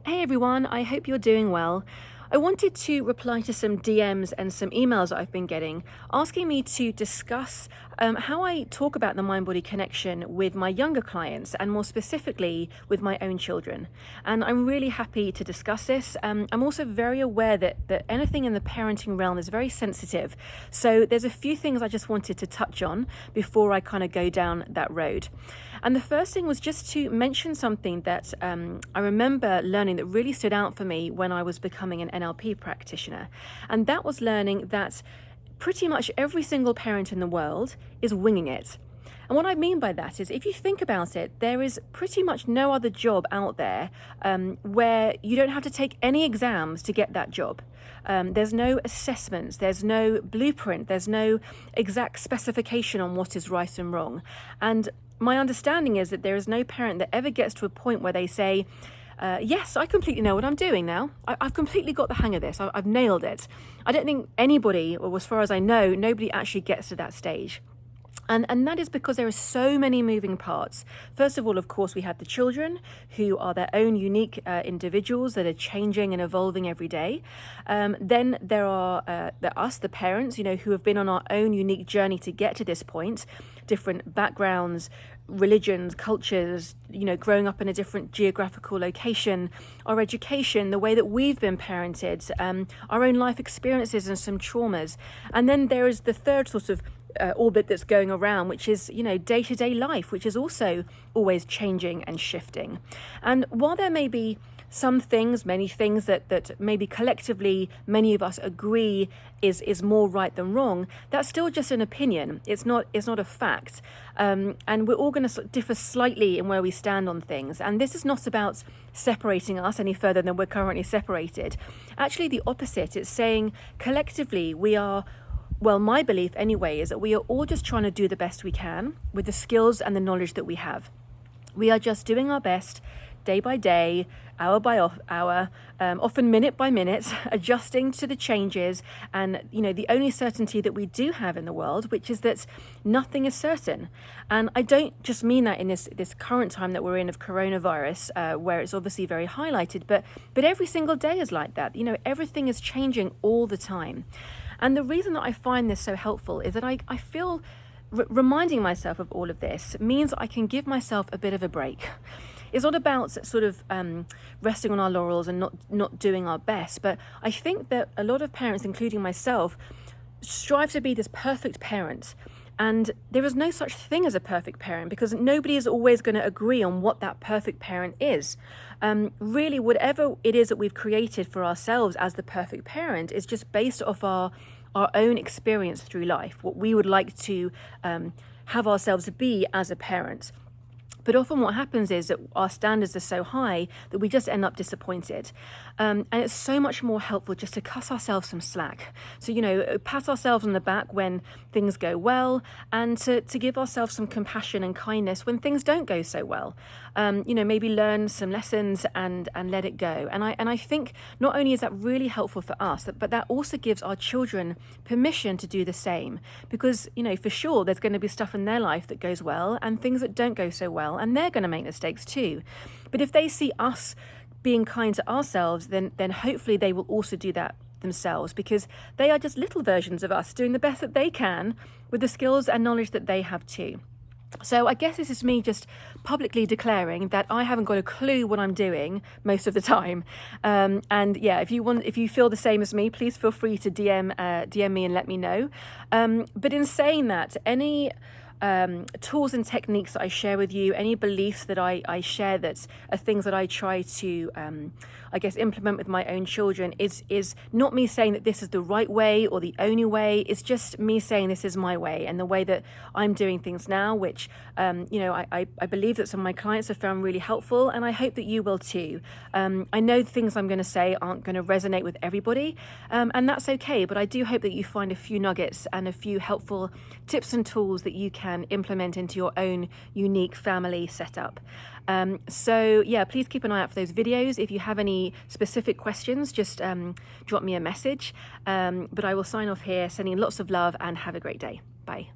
Hey everyone, I hope you're doing well. I wanted to reply to some DMs and some emails that I've been getting asking me to discuss how I talk about the mind body connection with my younger clients and more specifically with my own children. And I'm really happy to discuss this. I'm also very aware that anything in the parenting realm is very sensitive. So there's a few things I just wanted to touch on before I kind of go down that road. And the first thing was just to mention something that I remember learning that really stood out for me when I was becoming an NLP practitioner. And that was learning that pretty much every single parent in the world is winging it. And what I mean by that is, if you think about it, there is pretty much no other job out there where you don't have to take any exams to get that job. There's no assessments, there's no blueprint, there's no exact specification on what is right and wrong. And my understanding is that there is no parent that ever gets to a point where they say, yes, I completely know what I'm doing now. I've completely got the hang of this. I've nailed it. I don't think anybody, or as far as I know, nobody actually gets to that stage. And that is because there are so many moving parts. First of all, of course, we have the children who are their own unique individuals that are changing and evolving every day. Then there are us, the parents, who have been on our own unique journey to get to this point, different backgrounds, religions, cultures, growing up in a different geographical location, our education, the way that we've been parented, our own life experiences and some traumas. And then there is the third sort of orbit that's going around, which is, day-to-day life, which is also always changing and shifting. And while there may be many things that maybe collectively many of us agree is more right than wrong, that's still just an opinion. It's not a fact. And we're all going to differ slightly in where we stand on things. And this is not about separating us any further than we're currently separated. Actually, the opposite. It's saying collectively we are, well, my belief anyway, is that we are all just trying to do the best we can with the skills and the knowledge that we have. We are just doing our best day by day, hour by hour, often minute by minute, adjusting to the changes. And, the only certainty that we do have in the world, which is that nothing is certain. And I don't just mean that in this current time that we're in of coronavirus, where it's obviously very highlighted, but every single day is like that. Everything is changing all the time. And the reason that I find this so helpful is that I feel reminding myself of all of this means I can give myself a bit of a break. It's not about sort of resting on our laurels and not doing our best, but I think that a lot of parents, including myself, strive to be this perfect parent. And there is no such thing as a perfect parent because nobody is always going to agree on what that perfect parent is. Really, whatever it is that we've created for ourselves as the perfect parent is just based off our own experience through life, what we would like to have ourselves be as a parent. But often what happens is that our standards are so high that we just end up disappointed. And it's so much more helpful just to cut ourselves some slack. So, pat ourselves on the back when things go well and to give ourselves some compassion and kindness when things don't go so well. Maybe learn some lessons and let it go. And I think not only is that really helpful for us, but that also gives our children permission to do the same. Because, for sure, there's going to be stuff in their life that goes well and things that don't go so well. And they're going to make mistakes too. But if they see us being kind to ourselves, then hopefully they will also do that themselves, because they are just little versions of us doing the best that they can with the skills and knowledge that they have too. So I guess this is me just publicly declaring that I haven't got a clue what I'm doing most of the time. And yeah, if you feel the same as me, please feel free to DM me and let me know. But in saying that, any tools and techniques that I share with you, any beliefs that I share that are things that I try to, implement with my own children is not me saying that this is the right way or the only way. It's just me saying this is my way and the way that I'm doing things now, which, I believe that some of my clients have found really helpful, and I hope that you will too. I know the things I'm going to say aren't going to resonate with everybody, and that's okay, but I do hope that you find a few nuggets and a few helpful tips and tools that you can implement into your own unique family setup. So yeah, please keep an eye out for those videos. If you have any specific questions, just drop me a message. But I will sign off here, sending lots of love and have a great day. Bye.